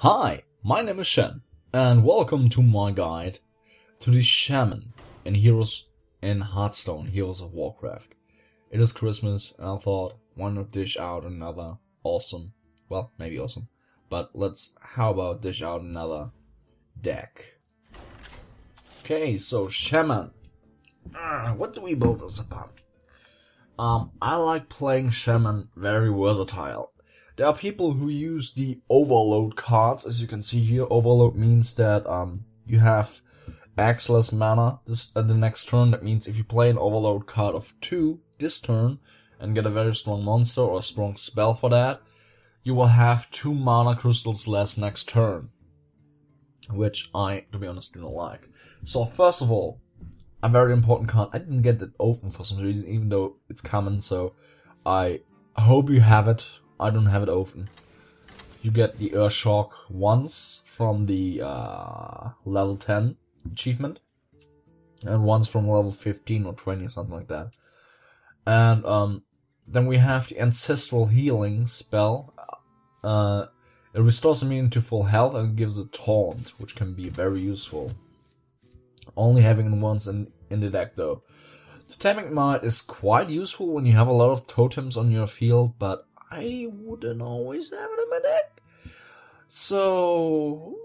Hi, my name is Shen, and welcome to my guide to the Shaman in Hearthstone, Heroes of Warcraft. It is Christmas, and I thought, why not dish out another awesome, well, maybe awesome, but how about dish out another deck? Okay, so Shaman. What do we build this upon? I like playing Shaman very versatile. There are people who use the overload cards, as you can see here. Overload means that you have X-less mana the next turn. That means if you play an overload card of 2 this turn and get a very strong monster or a strong spell for that, you will have 2 mana crystals less next turn. Which I, to be honest, do not like. So first of all, a very important card. I didn't get it open for some reason, even though it's common, so I hope you have it. I don't have it open. You get the Earthshock once from the level 10 achievement, and once from level 15 or 20, something like that. And then we have the Ancestral Healing spell. It restores immunity to full health and gives a taunt, which can be very useful. Only having it once in the deck though. Totemic Might is quite useful when you have a lot of totems on your field, but I wouldn't always have it in my deck. So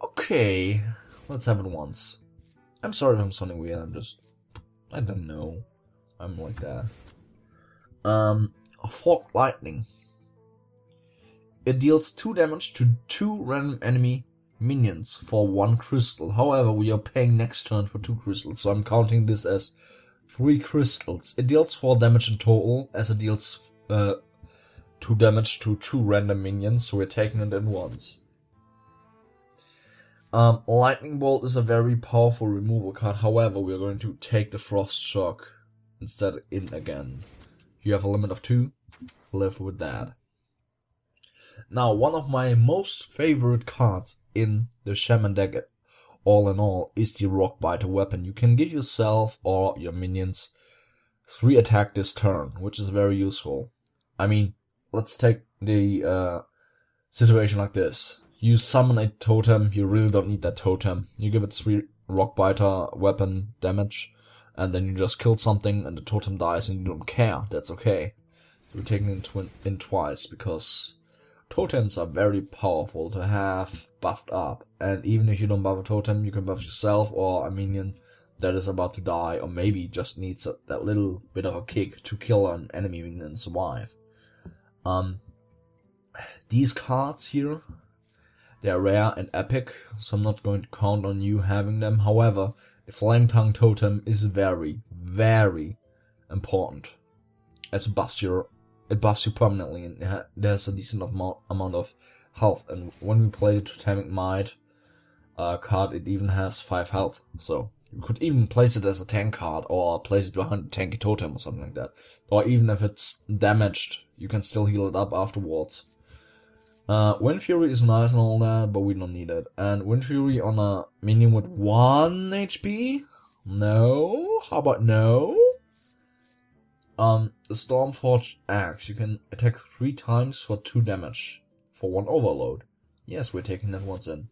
okay, let's have it once. I'm sorry if I'm sounding weird, I don't know. I'm like that. Forked Lightning. It deals 2 damage to 2 random enemy minions for 1 crystal. However, we are paying next turn for 2 crystals, so I'm counting this as 3 crystals. It deals 4 damage in total, as it deals 2 damage to 2 random minions, so we're taking it in once. Lightning Bolt is a very powerful removal card. However, we are going to take the Frost Shock instead in again. You have a limit of 2. Live with that. Now, one of my most favorite cards in the Shaman deck, all in all, is the Rockbiter weapon. You can give yourself or your minions 3 attack this turn, which is very useful. I mean, let's take the situation like this. You summon a totem, you really don't need that totem. You give it 3 Rockbiter weapon damage, and then you just kill something and the totem dies and you don't care. That's okay. We're taking it in twice, because totems are very powerful to have buffed up, and even if you don't buff a totem, you can buff yourself or a minion that is about to die, or maybe just needs that little bit of a kick to kill an enemy minion and survive. These cards here, they are rare and epic, so I'm not going to count on you having them. However, the Flame Tongue totem is very, very important, as it buffs you permanently, and there's a decent amount of health. And when we play the Totemic Might card, it even has 5 health. So you could even place it as a tank card, or place it behind a tanky totem or something like that. Or even if it's damaged, you can still heal it up afterwards. Wind Fury is nice and all that, but we don't need it. And Wind Fury on a minion with 1 HP? No? How about no? The Stormforged Axe, you can attack 3 times for 2 damage for 1 overload. Yes, we're taking that once in.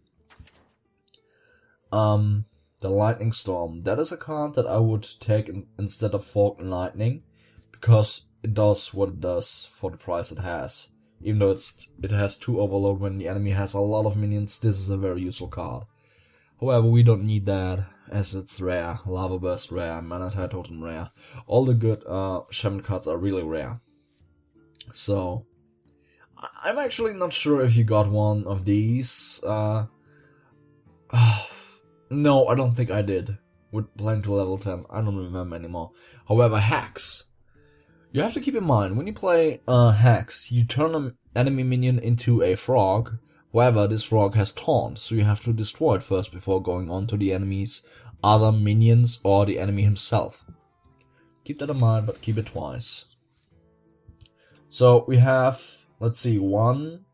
The Lightning Storm, that is a card that I would take instead of Forked Lightning, because it does what it does for the price it has. Even though it has 2 overload when the enemy has a lot of minions, this is a very useful card. However, we don't need that, as it's rare. Lava Burst rare, Mana Tide Totem rare. All the good Shaman cards are really rare. So, I'm actually not sure if you got one of these. No, I don't think I did. With playing to level 10, I don't remember anymore. However, Hacks. You have to keep in mind, when you play Hacks, you turn an enemy minion into a frog. However, this frog has taunt, so you have to destroy it first before going on to the enemy's other minions or the enemy himself. Keep that in mind, but keep it twice. So we have, let's see, 1,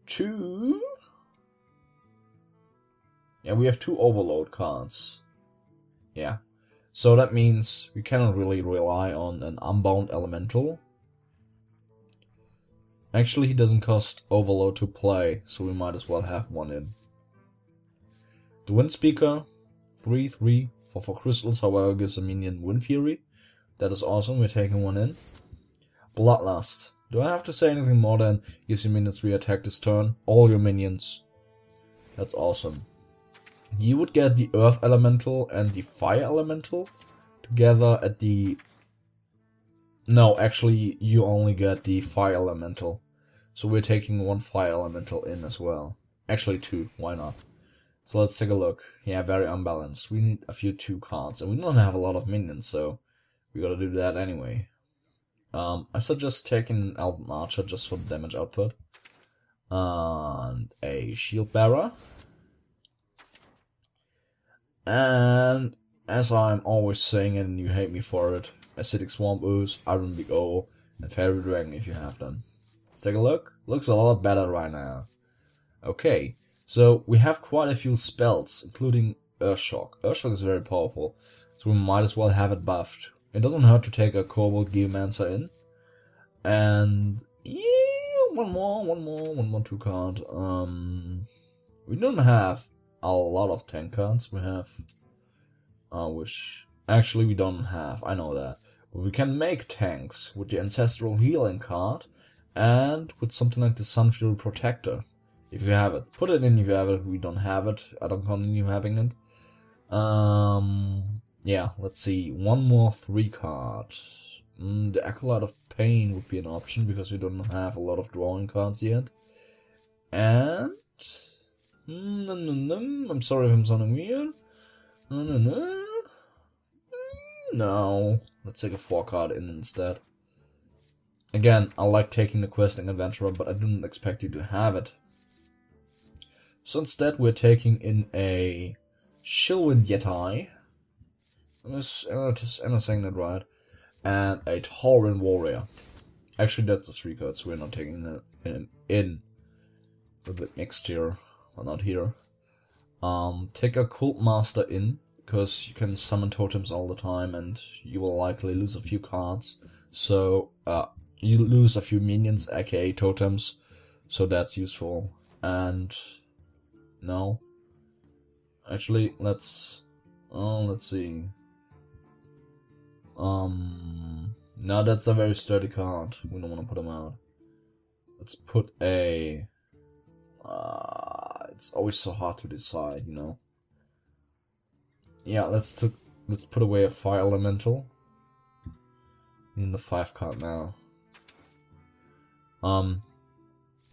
2... Yeah, we have 2 overload cards. Yeah. So that means we cannot really rely on an Unbound Elemental. Actually, he doesn't cost Overload to play, so we might as well have one in. The Wind Speaker, 3/3 for 4 crystals, however, gives a minion Wind Fury. That is awesome, we're taking one in. Bloodlust. Do I have to say anything more than gives your minions 3 attack this turn? All your minions. That's awesome. You would get the Earth Elemental and the Fire Elemental together at the... No, actually, you only get the Fire Elemental. So we're taking 1 Fire Elemental in as well. Actually 2, why not? So let's take a look. Yeah, very unbalanced. We need a few 2 cards, and we don't have a lot of minions, so we gotta do that anyway. I suggest taking an Elven Archer just for the damage output. And a Shield Bearer. And as I'm always saying, and you hate me for it, Acidic Swamp Ooze, Iron Big O, and Fairy Dragon if you have them. Let's take a look. Looks a lot better right now. Okay, so we have quite a few spells, including Earthshock. Earthshock is very powerful, so we might as well have it buffed. It doesn't hurt to take a Kobold Geomancer in. And yeah, one more 2 card. We don't have a lot of tank cards. We have which actually we don't have, I know that. But we can make tanks with the Ancestral Healing card and with something like the Sun Fury Protector. If you have it. Put it in if you have it. We don't have it. I don't continue having it. Yeah, let's see. One more 3 card. The Acolyte of Pain would be an option because we don't have a lot of drawing cards yet. And... I'm sorry if I'm sounding weird. No. Let's take a 4 card in instead. Again, I like taking the Questing Adventurer, but I didn't expect you to have it. So instead we're taking in a Shilwind Yeti. Am I saying that right? And a Tauren Warrior. Actually, that's the 3 cards. We're not taking them in. A bit mixed here, but not here. Take a Cult Master in, because you can summon totems all the time, and you will likely lose a few cards. So, you lose a few minions, aka totems. So that's useful. And no. Actually, let's see. No, that's a very sturdy card. We don't want to put them out. Let's put a... it's always so hard to decide, you know. Yeah, let's put away a Fire Elemental. In the 5 card now.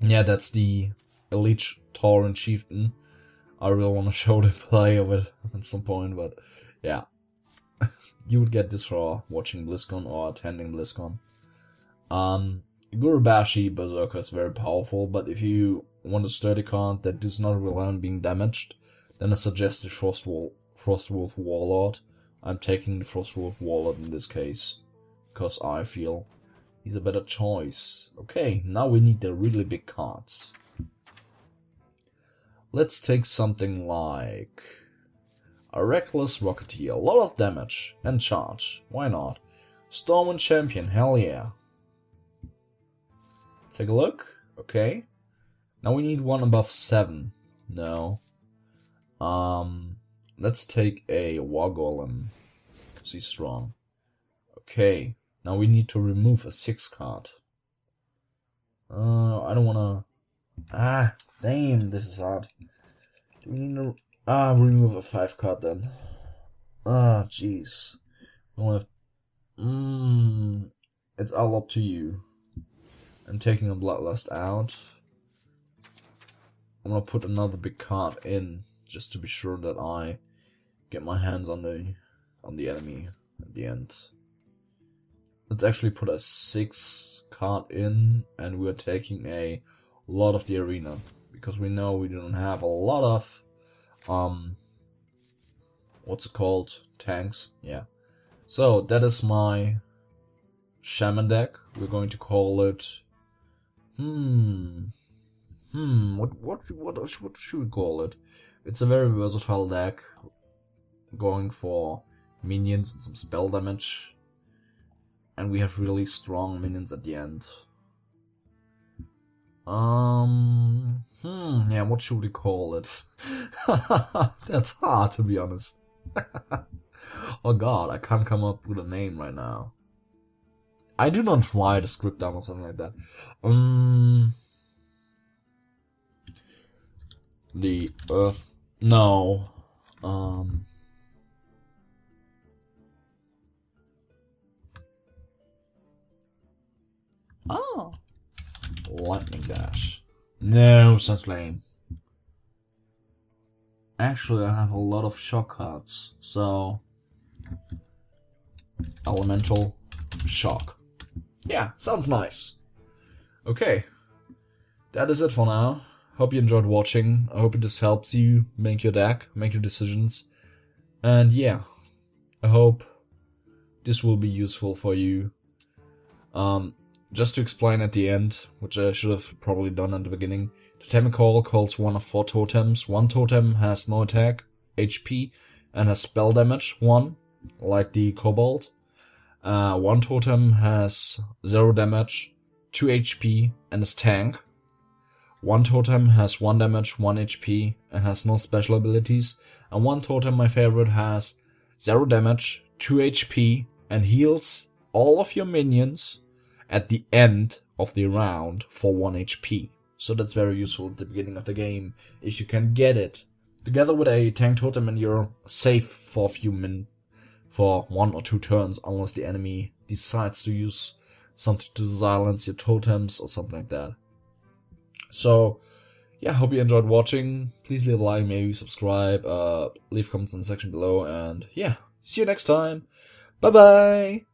Yeah, that's the Elite Tauren Chieftain. I really want to show the play of it at some point, but yeah. You would get this for watching BlizzCon or attending BlizzCon. Gurubashi Berserker is very powerful, but if you want a sturdy card that does not rely on being damaged, then I suggest the Frostwolf Warlord. I'm taking the Frostwolf Warlord in this case, because I feel he's a better choice. Okay, now we need the really big cards. Let's take something like a Reckless Rocketeer, a lot of damage and charge, why not? Stormwind Champion, hell yeah. Take a look, okay. Now we need one above 7, no. Let's take a War Golem, because he's strong. Okay, now we need to remove a 6 card. I don't wanna... damn, this is hard. Do we need to... remove a 5 card then. Jeez. It's all up to you. I'm taking a Bloodlust out. I'm gonna put another big card in, just to be sure that I get my hands on the enemy at the end. Let's actually put a 6 card in, and we're taking a lot of the arena, because we know we don't have a lot of what's it called? Tanks, yeah. So that is my Shaman deck. We're going to call it what should we call it? It's a very versatile deck, going for minions and some spell damage, and we have really strong minions at the end. Yeah, what should we call it? That's hard, to be honest. Oh god, I can't come up with a name right now. I do not write a script down or something like that. The Earth... No. Oh. Lightning Dash. No, such lame. Actually, I have a lot of shock cards, so... Elemental Shock. Yeah, sounds nice. Okay. That is it for now. Hope you enjoyed watching. I hope this helps you make your deck, make your decisions. And yeah, I hope this will be useful for you. Just to explain at the end, which I should have probably done at the beginning, Totemic Call calls one of 4 totems. One totem has no attack, HP, and has spell damage, 1, like the Kobold. One totem has 0 damage, 2 HP, and is tank. One totem has 1 damage, 1 HP, and has no special abilities. And one totem, my favorite, has 0 damage, 2 HP, and heals all of your minions at the end of the round for 1 HP. So that's very useful at the beginning of the game, if you can get it. Together with a tank totem, and you're safe for a few for 1 or 2 turns, unless the enemy decides to use something to silence your totems or something like that. So, yeah, hope you enjoyed watching. Please leave a like, maybe subscribe, leave comments in the section below, and yeah, see you next time. Bye bye!